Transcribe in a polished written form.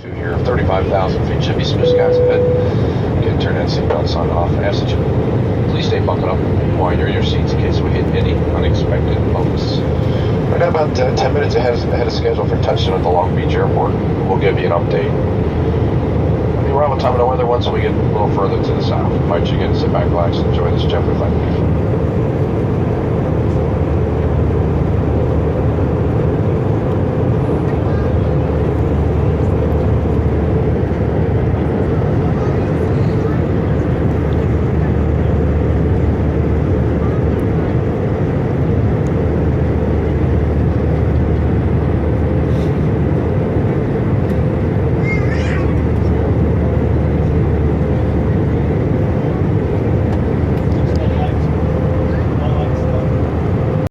to here. 35,000 feet. Should be smooth skies ahead. Get turn that seatbelt sign off. I ask that you please stay buckled up while you're in your seats in case we hit any unexpected bumps. I got about 10 minutes ahead of schedule for touchdown at the Long Beach Airport. We'll give you an update. I'll be around the time of the weather once we get a little further to the south. Invite you again to sit back, relax, and enjoy this gently flight.